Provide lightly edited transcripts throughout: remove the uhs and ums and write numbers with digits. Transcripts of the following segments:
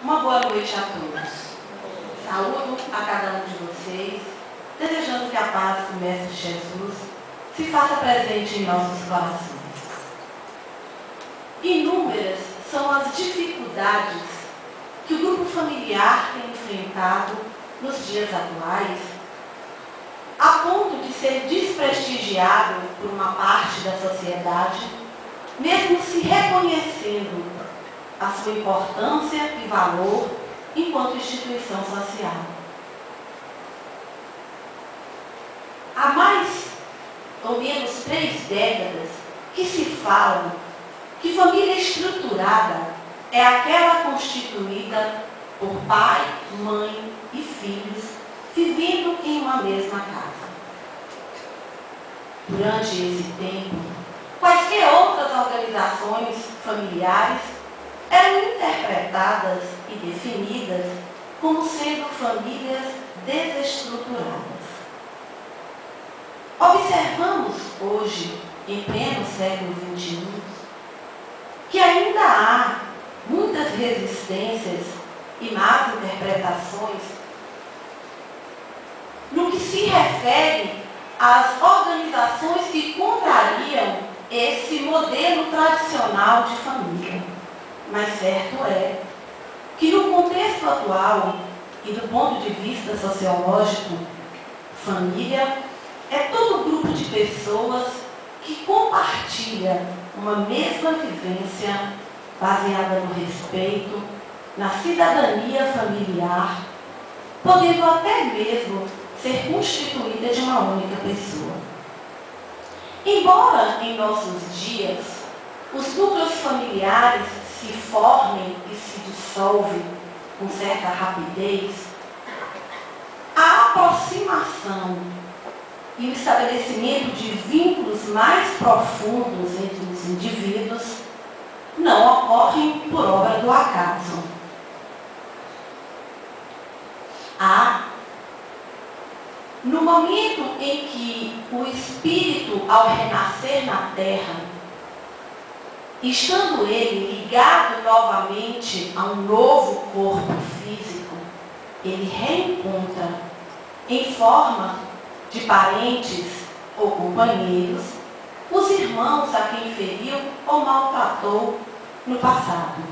Uma boa noite a todos. Saúdo a cada um de vocês, desejando que a paz do Mestre Jesus se faça presente em nossos corações. Inúmeras são as dificuldades que o grupo familiar tem enfrentado nos dias atuais, a ponto de ser desprestigiado por uma parte da sociedade, mesmo se reconhecendo a sua importância e valor enquanto instituição social. Há mais ou menos 3 décadas que se fala que família estruturada é aquela constituída por pai, mãe e filhos vivendo em uma mesma casa. Durante esse tempo, quaisquer outras organizações familiares eram interpretadas e definidas como sendo famílias desestruturadas. Observamos hoje, em pleno século XXI, que ainda há muitas resistências e más interpretações no que se refere às organizações que contrariam esse modelo tradicional de família. Mas certo é que no contexto atual e do ponto de vista sociológico, família é todo grupo de pessoas que compartilha uma mesma vivência baseada no respeito, na cidadania familiar, podendo até mesmo ser constituída de uma única pessoa. Embora em nossos dias os núcleos familiares se formem e se dissolvem com certa rapidez, a aproximação e o estabelecimento de vínculos mais profundos entre os indivíduos não ocorrem por obra do acaso. No momento em que o espírito, ao renascer na terra, estando ele ligado novamente a um novo corpo físico, ele reencontra, em forma de parentes ou companheiros, os irmãos a quem feriu ou maltratou no passado.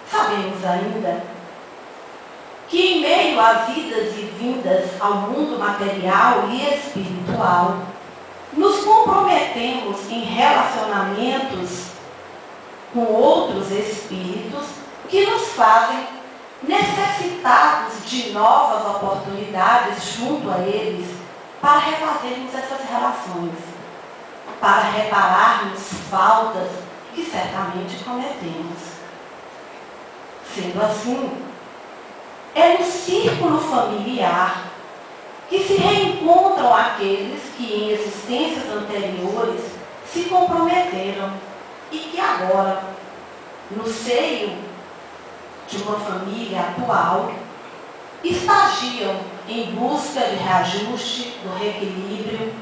Sabemos ainda que em meio às idas e vindas ao mundo material e espiritual, nos comprometemos em relacionamentos com outros espíritos que nos fazem necessitados de novas oportunidades junto a eles para refazermos essas relações, para repararmos faltas que certamente cometemos. Sendo assim, é no círculo familiar que se reencontram aqueles que em existências anteriores se comprometeram e que agora, no seio de uma família atual, estagiam em busca de reajuste, do reequilíbrio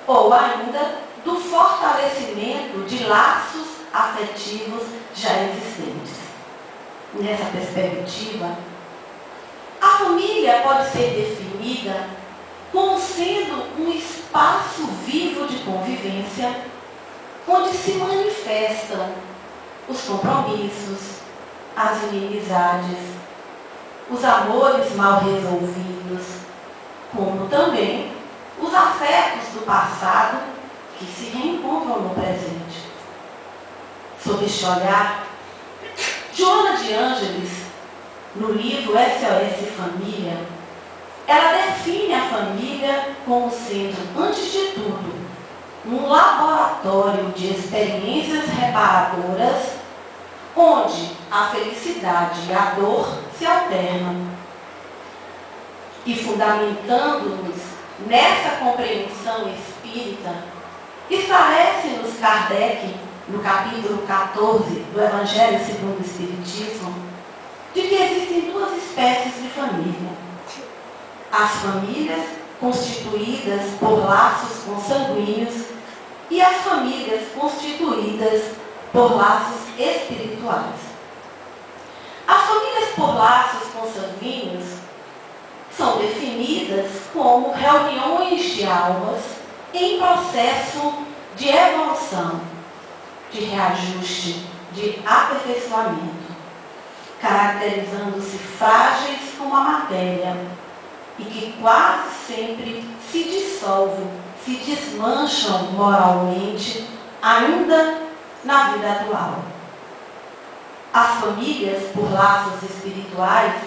ou ainda do fortalecimento de laços afetivos já existentes. Nessa perspectiva, a família pode ser definida como sendo um espaço vivo de convivência onde se manifestam os compromissos, as inimizades, os amores mal resolvidos, como também os afetos do passado que se reencontram no presente. Sob este olhar, Joana de Ângeles, no livro SOS Família, ela define a família como sendo, antes de tudo, um laboratório de experiências reparadoras, onde a felicidade e a dor se alternam. E fundamentando-nos nessa compreensão espírita, esclarece-nos Kardec, no capítulo 14 do Evangelho segundo o Espiritismo, de que existem 2 espécies de família. As famílias constituídas por laços consanguíneos e as famílias constituídas por laços espirituais. A famílias por laços consanguíneos são definidas como reuniões de almas em processo de evolução, de reajuste, de aperfeiçoamento, caracterizando-se frágeis como a matéria e que quase sempre se dissolvem, se desmancham moralmente ainda na vida atual. As famílias por laços espirituais,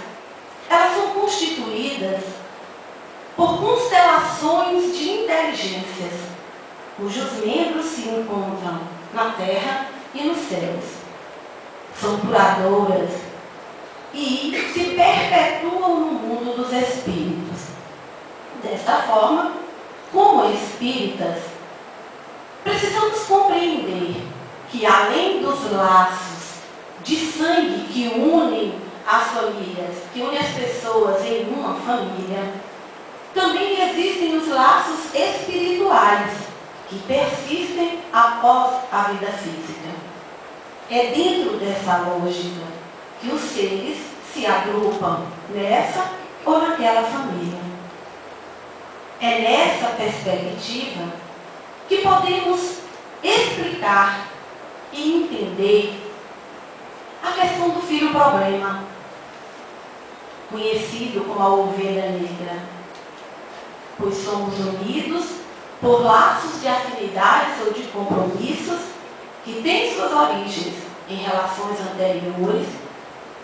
elas são constituídas por constelações de inteligências, cujos membros se encontram na terra e nos céus. São duradouras e se perpetuam no mundo dos espíritos. Desta forma, como espíritas, precisamos compreender que além dos laços de sangue que unem as famílias, que unem as pessoas em uma família, também existem os laços espirituais que persistem após a vida física. É dentro dessa lógica que os seres se agrupam nessa ou naquela família. É nessa perspectiva que podemos explicar e entender a questão do filho problema, conhecido como a ovelha negra, pois somos unidos por laços de afinidades ou de compromissos que têm suas origens em relações anteriores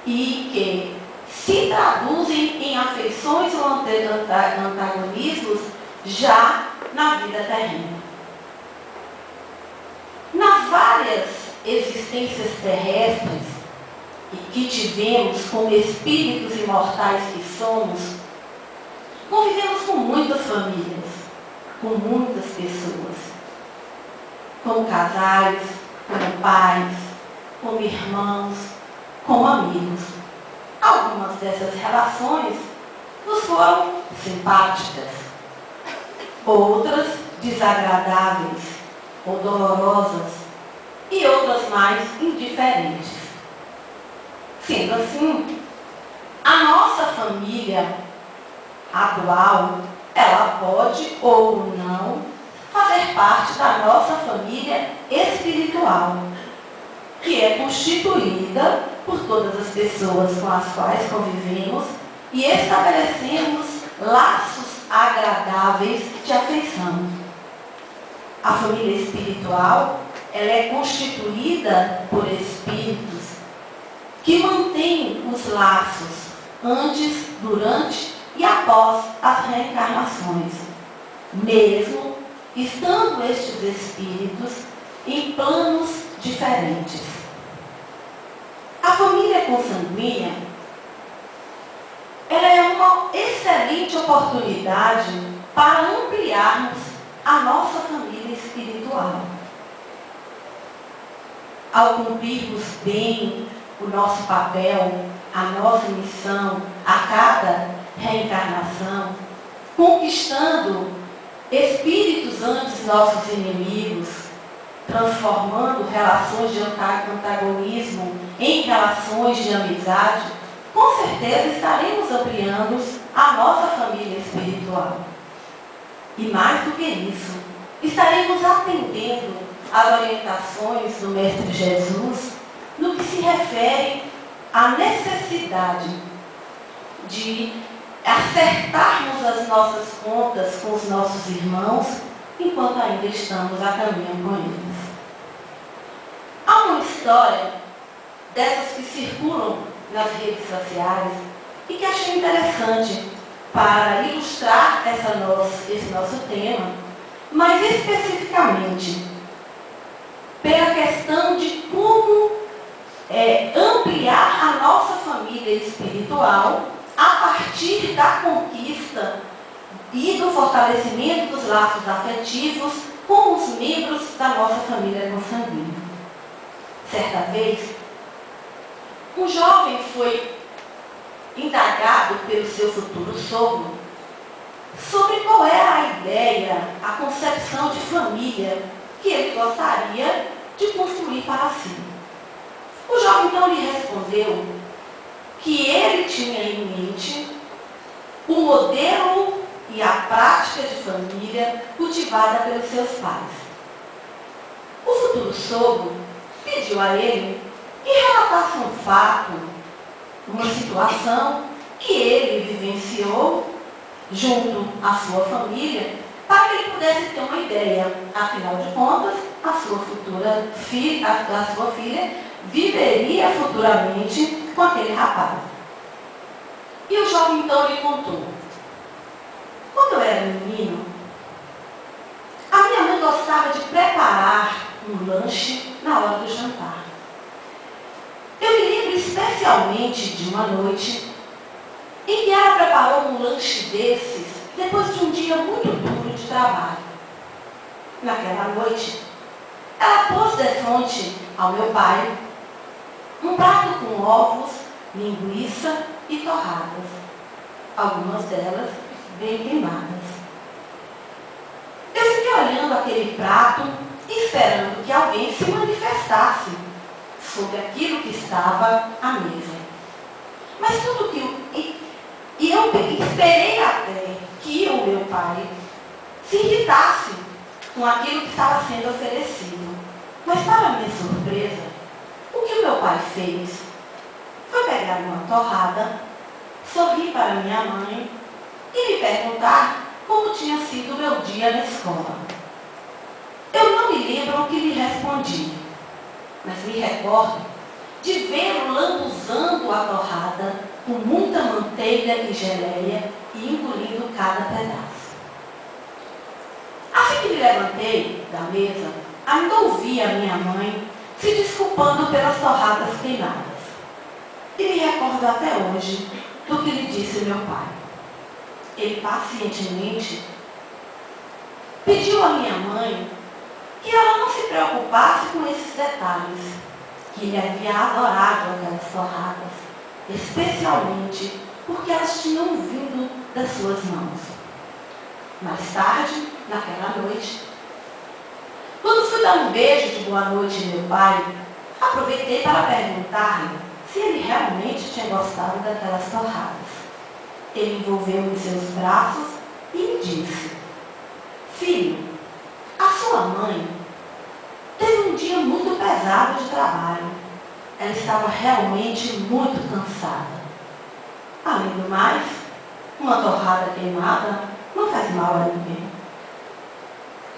e que se traduzem em afeições ou antagonismos já na vida terrena. Nas várias existências terrestres e que tivemos como espíritos imortais que somos, convivemos com muitas famílias, com muitas pessoas, como casais, como pais, como irmãos, como amigos. Algumas dessas relações nos foram simpáticas, outras desagradáveis ou dolorosas e outras mais indiferentes. Sendo assim, a nossa família atual, ela pode ou não fazer parte da nossa família espiritual, que é constituída por todas as pessoas com as quais convivemos e estabelecemos laços agradáveis de afeição. A família espiritual, ela é constituída por espíritos que mantêm os laços antes, durante e após as reencarnações, mesmo estando estes espíritos em planos diferentes. A família consanguínea, ela é uma excelente oportunidade para ampliarmos a nossa família espiritual. Ao cumprirmos bem o nosso papel, a nossa missão a cada reencarnação, conquistando espíritos antes nossos inimigos, transformando relações de antagonismo em relações de amizade, com certeza estaremos ampliando a nossa família espiritual. E mais do que isso, estaremos atendendo às orientações do Mestre Jesus no que se refere à necessidade de acertarmos as nossas contas com os nossos irmãos enquanto ainda estamos a caminho com eles. Há uma história dessas que circulam nas redes sociais e que achei interessante para ilustrar esse nosso tema, mas especificamente pela questão de como ampliar a nossa família espiritual a partir da conquista e do fortalecimento dos laços afetivos com os membros da nossa família consanguínea. Certa vez, um jovem foi indagado pelo seu futuro sogro sobre qual era a ideia, a concepção de família que ele gostaria de construir para si. O jovem então lhe respondeu que ele tinha em mente o modelo e a prática de família cultivada pelos seus pais. O futuro sogro pediu a ele que relatasse um fato, uma situação que ele vivenciou junto à sua família, para que ele pudesse ter uma ideia. Afinal de contas, a sua filha viveria futuramente com aquele rapaz. E o jovem então lhe contou: quando eu era menino, a minha mãe gostava de preparar um lanche na hora do jantar. Eu me lembro especialmente de uma noite em que ela preparou um lanche desses depois de um dia muito duro de trabalho. Naquela noite, ela pôs de frente ao meu pai um prato com ovos, linguiça e torradas, algumas delas bem queimadas. Eu fiquei olhando aquele prato e esperando que alguém se manifestasse sobre aquilo que estava à mesa. Mas tudo que eu esperei até que o meu pai se irritasse com aquilo que estava sendo oferecido. Mas, para minha surpresa, o que o meu pai fez foi pegar uma torrada, sorrir para minha mãe e me perguntar como tinha sido o meu dia na escola. Eu não me lembro o que lhe respondi, mas me recordo de vê-lo lambuzando a torrada com muita manteiga e geleia e engolindo cada pedaço. Assim que me levantei da mesa, ainda ouvi a minha mãe se desculpando pelas torradas queimadas. E me recordo até hoje do que lhe disse meu pai. Ele pacientemente pediu à minha mãe que ela não se preocupasse com esses detalhes, que ele havia adorado aquelas torradas, especialmente porque elas tinham vindo das suas mãos. Mais tarde, naquela noite, quando fui dar um beijo de boa noite ao meu pai, aproveitei para perguntar-lhe se ele realmente tinha gostado daquelas torradas. Ele envolveu-me em seus braços e me disse: filho, a sua mãe teve um dia muito pesado de trabalho. Ela estava realmente muito cansada. Além do mais, uma torrada queimada não faz mal a ninguém.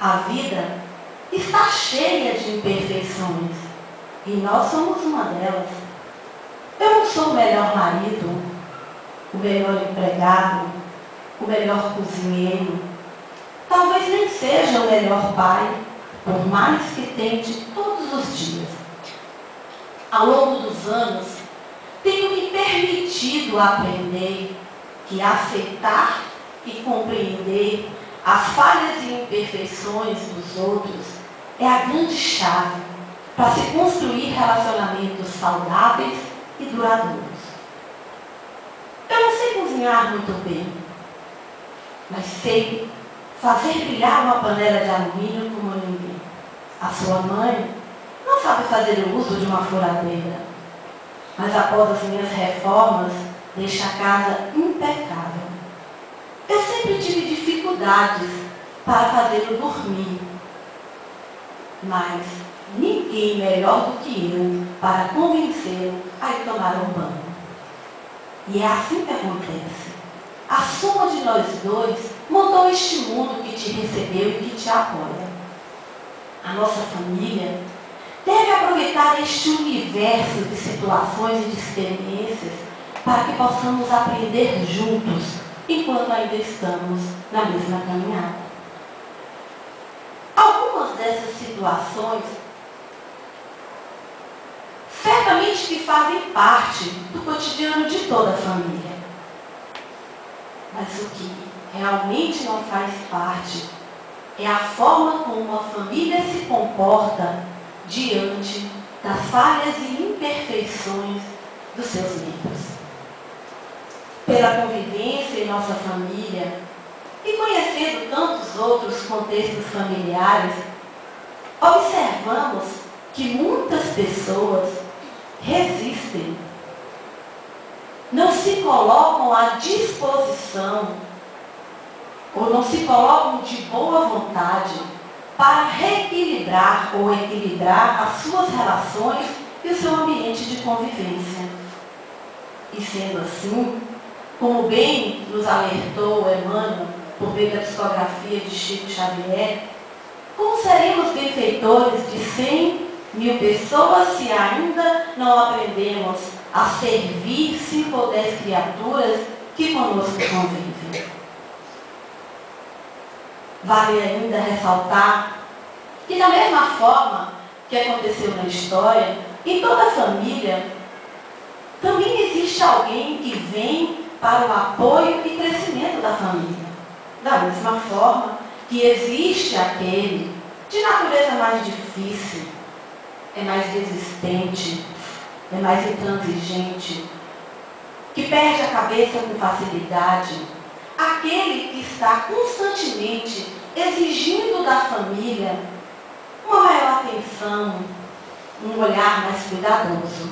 A vida está cheia de imperfeições e nós somos uma delas. Eu não sou o melhor marido, o melhor empregado, o melhor cozinheiro. Talvez nem seja o melhor pai, por mais que tente todos os dias. Ao longo dos anos, tenho me permitido aprender que aceitar e compreender as falhas e imperfeições dos outros é a grande chave para se construir relacionamentos saudáveis e duradouros. Eu não sei cozinhar muito bem, mas sei fazer brilhar uma panela de alumínio como ninguém. A sua mãe não sabe fazer o uso de uma furadeira, mas após as minhas reformas, deixa a casa impecável. Eu sempre tive dificuldades para fazê-lo dormir, mas ninguém melhor do que eu para convencê-lo a ir tomar um banho. E é assim que acontece. A soma de nós dois montou este mundo que te recebeu e que te apoia. A nossa família deve aproveitar este universo de situações e de experiências para que possamos aprender juntos enquanto ainda estamos na mesma caminhada. Algumas dessas situações certamente que fazem parte do cotidiano de toda a família. Mas o que realmente não faz parte é a forma como a família se comporta diante das falhas e imperfeições dos seus membros. Pela convivência em nossa família e conhecendo tantos outros contextos familiares, observamos que muitas pessoas resistem não se colocam à disposição, ou não se colocam de boa vontade para reequilibrar ou equilibrar as suas relações e o seu ambiente de convivência. E sendo assim, como bem nos alertou Emmanuel por meio da psicografia de Chico Xavier, como seremos benfeitores de 100.000 pessoas se ainda não aprendemos a servir 5 ou 10 criaturas que conosco convivem? Vale ainda ressaltar que, da mesma forma que aconteceu na história, em toda família, também existe alguém que vem para o apoio e crescimento da família. Da mesma forma que existe aquele de natureza mais difícil, é mais resistente, é mais intransigente, que perde a cabeça com facilidade, aquele que está constantemente exigindo da família uma maior atenção, um olhar mais cuidadoso.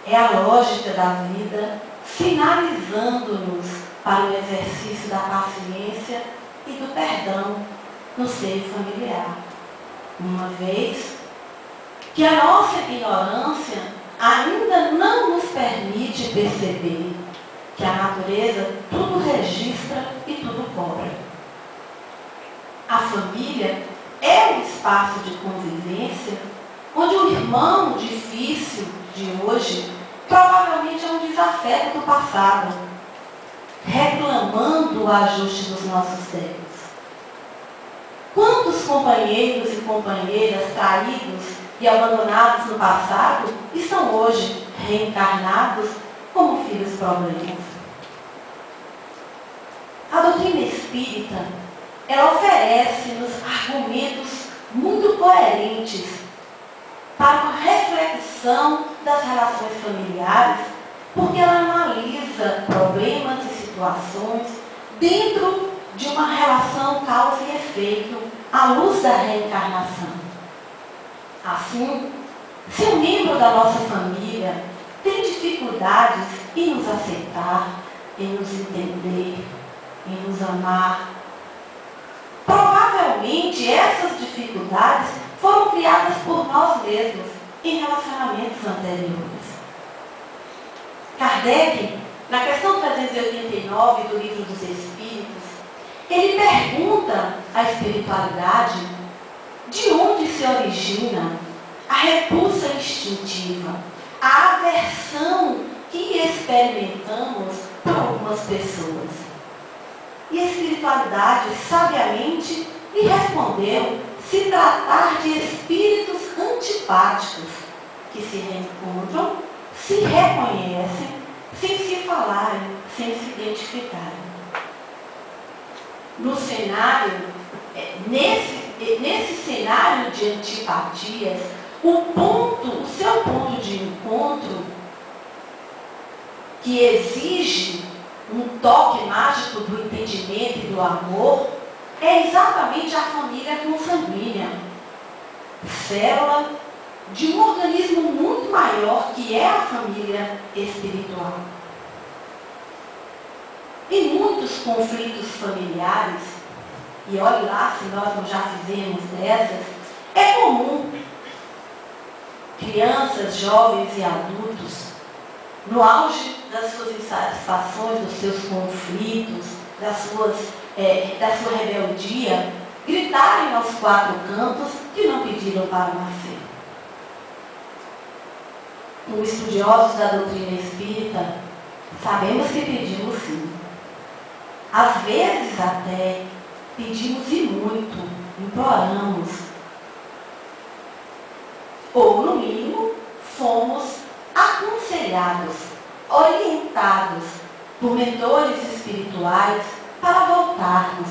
É a lógica da vida sinalizando-nos para o exercício da paciência e do perdão no seio familiar. Uma vez que a nossa ignorância ainda não nos permite perceber que a natureza tudo registra e tudo cobra. A família é um espaço de convivência onde o irmão difícil de hoje provavelmente é um desafeto do passado, reclamando o ajuste dos nossos débitos. Quantos companheiros e companheiras traídos e abandonados no passado estão hoje reencarnados como filhos problemas? A doutrina espírita, ela oferece-nos argumentos muito coerentes para uma reflexão das relações familiares, porque ela analisa problemas e situações dentro de uma relação causa e efeito à luz da reencarnação. Assim, se um membro da nossa família tem dificuldades em nos aceitar, em nos entender, em nos amar, provavelmente essas dificuldades foram criadas por nós mesmos em relacionamentos anteriores. Kardec, na questão 389 do Livro dos Espíritos, ele pergunta à espiritualidade de onde se origina a repulsa instintiva, a aversão que experimentamos por algumas pessoas. E a espiritualidade sabiamente lhe respondeu se tratar de espíritos antipáticos que se reencontram, se reconhecem, sem se falarem, sem se identificarem. No cenário, nesse cenário de antipatias, o seu ponto de encontro, que exige um toque mágico do entendimento e do amor, é exatamente a família consanguínea, célula de um organismo muito maior que é a família espiritual. Em muitos conflitos familiares, e olhe lá se nós não já fizemos dessas, é comum crianças, jovens e adultos, no auge das suas insatisfações, dos seus conflitos, da sua rebeldia, gritarem aos 4 cantos que não pediram para nascer. Como estudiosos da doutrina espírita, sabemos que pedimos sim. Às vezes até pedimos e muito, imploramos. Ou, no mínimo, fomos aconselhados, orientados por mentores espirituais para voltarmos,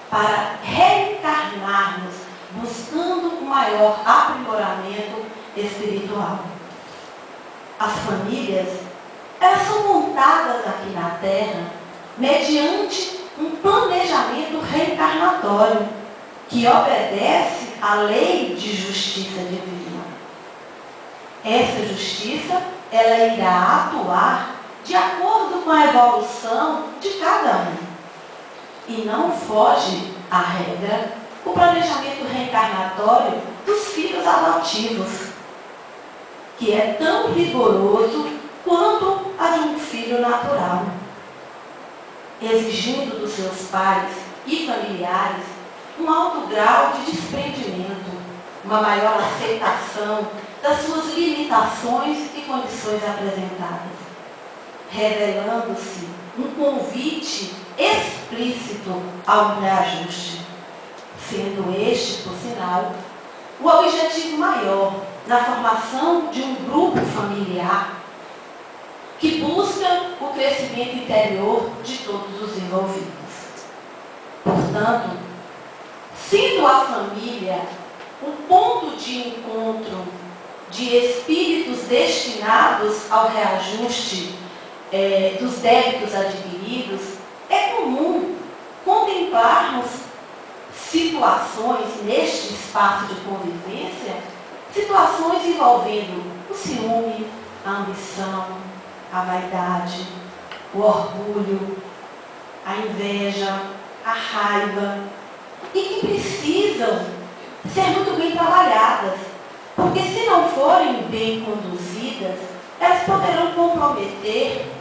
para reencarnarmos, buscando um maior aprimoramento espiritual. As famílias, elas são montadas aqui na Terra mediante um planejamento reencarnatório que obedece à lei de justiça divina. Essa justiça, ela irá atuar de acordo com a evolução de cada um. E não foge à regra o planejamento reencarnatório dos filhos adotivos, que é tão rigoroso quanto a de um filho natural, exigindo dos seus pais e familiares um alto grau de desprendimento, uma maior aceitação das suas limitações e condições apresentadas, revelando-se um convite explícito ao reajuste, sendo este, por sinal, o objetivo maior na formação de um grupo familiar que busca o crescimento interior de todos os envolvidos. Portanto, sendo a família um ponto de encontro de espíritos destinados ao reajuste dos débitos adquiridos, é comum contemplarmos situações neste espaço de convivência, situações envolvendo o ciúme, a ambição, a vaidade, o orgulho, a inveja, a raiva, e que precisam ser muito bem trabalhadas, porque se não forem bem conduzidas, elas poderão comprometer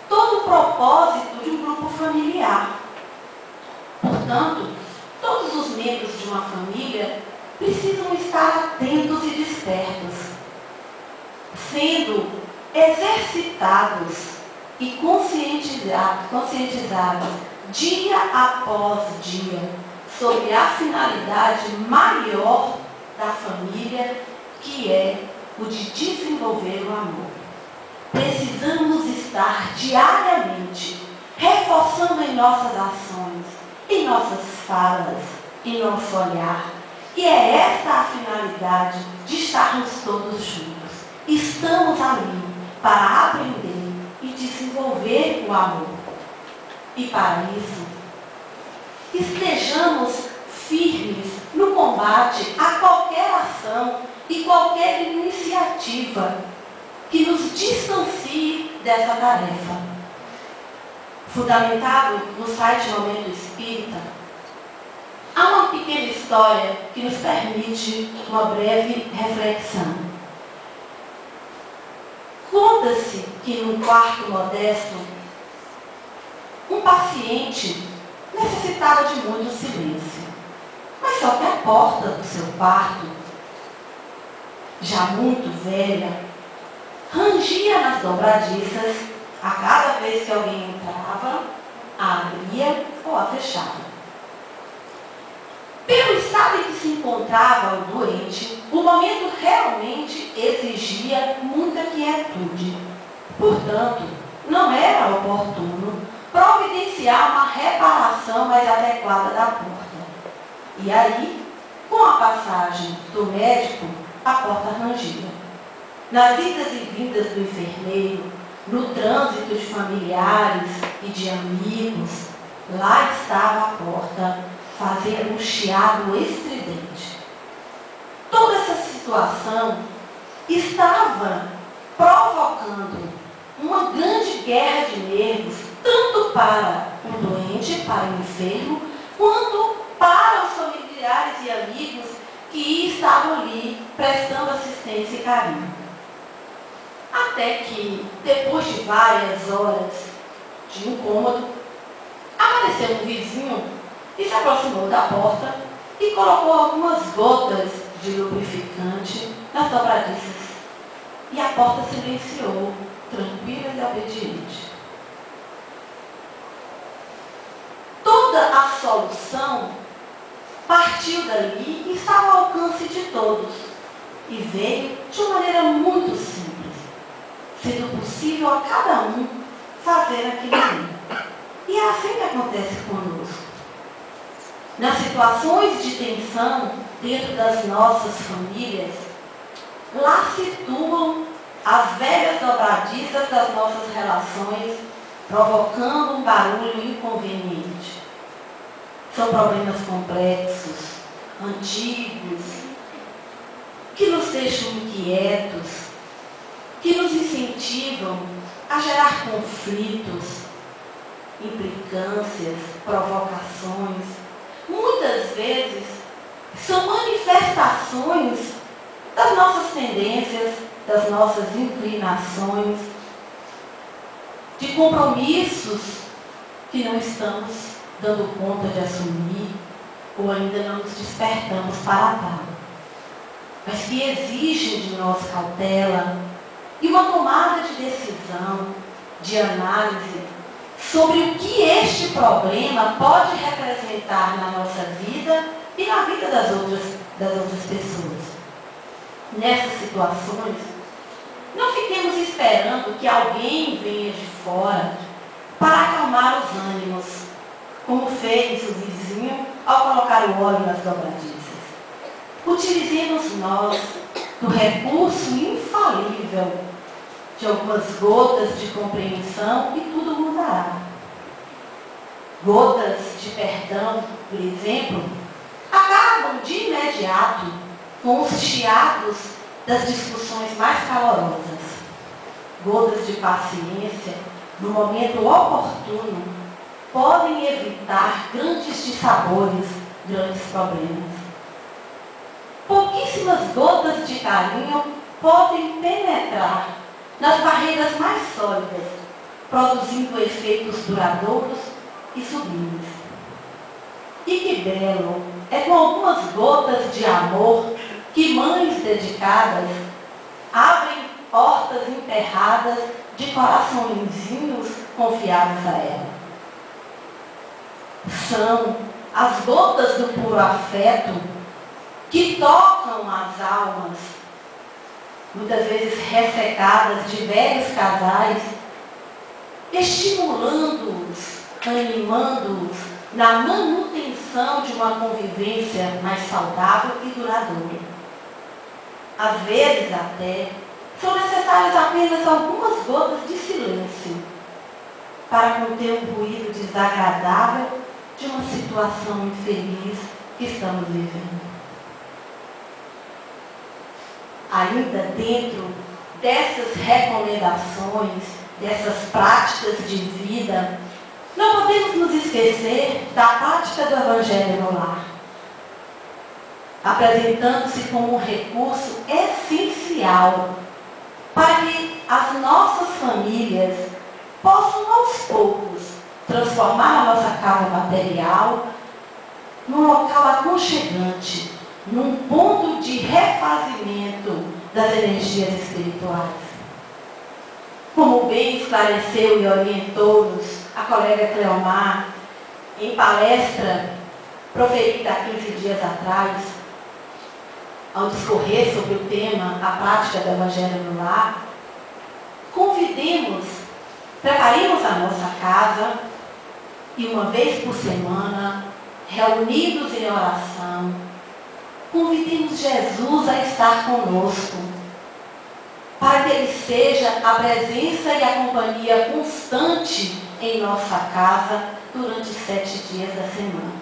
todo o propósito de um grupo familiar. Portanto, todos os membros de uma família precisam estar atentos e despertos, sendo exercitados e conscientizados dia após dia sobre a finalidade maior da família, que é o de desenvolver o amor. Precisamos estar diariamente reforçando em nossas ações, em nossas falas, em nosso olhar. E é esta a finalidade de estarmos todos juntos. Estamos ali para aprender e desenvolver o amor. E para isso, estejamos firmes no combate a qualquer ação e qualquer iniciativa que nos distancie dessa tarefa. Fundamentado no site Momento Espírita, há uma pequena história que nos permite uma breve reflexão. Conta-se que num quarto modesto, um paciente necessitava de muito silêncio, mas só que a porta do seu quarto, já muito velha, rangia nas dobradiças a cada vez que alguém entrava, a abria ou a fechava. Pelo estado em que se encontrava o doente, o momento realmente exigia muita quietude. Portanto, não era oportuno providenciar uma reparação mais adequada da porta. E aí, com a passagem do médico, a porta rangia. Nas idas e vindas do enfermeiro, no trânsito de familiares e de amigos, lá estava a porta, fazendo um chiado estridente. Toda essa situação estava provocando uma grande guerra de nervos, tanto para o doente, para o enfermo, quanto para os familiares e amigos que estavam ali prestando assistência e carinho. Até que, depois de várias horas de incômodo, apareceu um vizinho e se aproximou da porta e colocou algumas gotas de lubrificante nas dobradiças. E a porta silenciou, tranquila e obediente. Toda a solução partiu dali e estava ao alcance de todos. E veio de uma maneira muito simples, sendo possível a cada um fazer aquilo ali. E é assim que acontece conosco. Nas situações de tensão dentro das nossas famílias, lá situam as velhas dobradiças das nossas relações, provocando um barulho inconveniente. São problemas complexos, antigos, que nos deixam inquietos, que nos incentivam a gerar conflitos, implicâncias, provocações, muitas vezes são manifestações das nossas tendências, das nossas inclinações, de compromissos que não estamos dando conta de assumir ou ainda não nos despertamos para tal, mas que exigem de nós cautela e uma tomada de decisão, de análise sobre o que este problema pode representar na nossa vida e na vida das outras pessoas. Nessas situações, não fiquemos esperando que alguém venha de fora para acalmar os ânimos, como fez o vizinho ao colocar o óleo nas dobradiças. Utilizemos nós do recurso infalível de algumas gotas de compreensão e tudo mudará. Gotas de perdão, por exemplo, acabam de imediato com os chiados das discussões mais calorosas. Gotas de paciência, no momento oportuno, podem evitar grandes dissabores, grandes problemas. Pouquíssimas gotas de carinho podem penetrar nas barreiras mais sólidas, produzindo efeitos duradouros e sublimes. E que belo é com algumas gotas de amor que mães dedicadas abrem portas emperradas de coraçõezinhos confiados a ela. São as gotas do puro afeto que tocam as almas, muitas vezes ressecadas de velhos casais, estimulando-os, animando-os na manutenção de uma convivência mais saudável e duradoura. Às vezes até são necessárias apenas algumas gotas de silêncio para conter um ruído desagradável de uma situação infeliz que estamos vivendo. Ainda dentro dessas recomendações, dessas práticas de vida, não podemos nos esquecer da prática do Evangelho no lar, apresentando-se como um recurso essencial para que as nossas famílias possam, aos poucos, transformar a nossa casa material num local aconchegante, num ponto de refazimento das energias espirituais. Como bem esclareceu e orientou-nos a colega Cleomar em palestra proferida há 15 dias atrás, ao discorrer sobre o tema A Prática do Evangelho no Lar, preparemos a nossa casa e uma vez por semana, reunidos em oração, convidemos Jesus a estar conosco, para que Ele seja a presença e a companhia constante em nossa casa durante 7 dias da semana.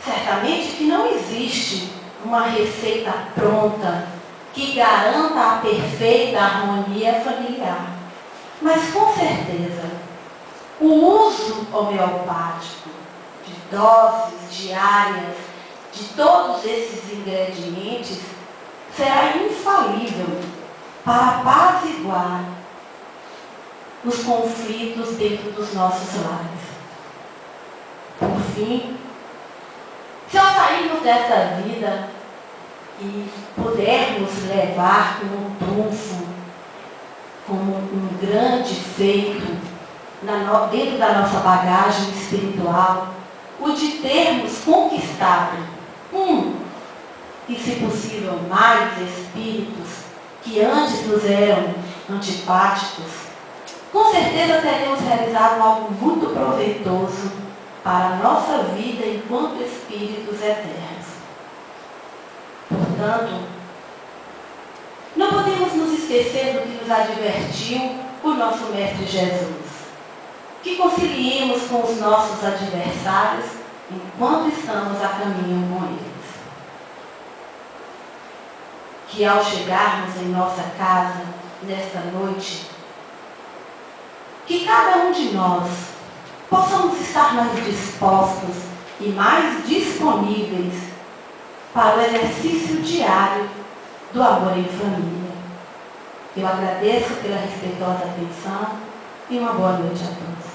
Certamente que não existe uma receita pronta que garanta a perfeita harmonia familiar, mas com certeza o uso homeopático de doses diárias de todos esses ingredientes será infalível para apaziguar os conflitos dentro dos nossos lares. Por fim, se ao sairmos dessa vida e pudermos levar como um trunfo, como um grande feito dentro da nossa bagagem espiritual, o de termos conquistado e, se possível, mais espíritos que antes nos eram antipáticos, com certeza teremos realizado algo muito proveitoso para a nossa vida enquanto espíritos eternos. Portanto, não podemos nos esquecer do que nos advertiu o nosso Mestre Jesus, que conciliemos com os nossos adversários enquanto estamos a caminho com eles. que ao chegarmos em nossa casa nesta noite, que cada um de nós possamos estar mais dispostos e mais disponíveis para o exercício diário do amor em família. Eu agradeço pela respeitosa atenção e uma boa noite a todos.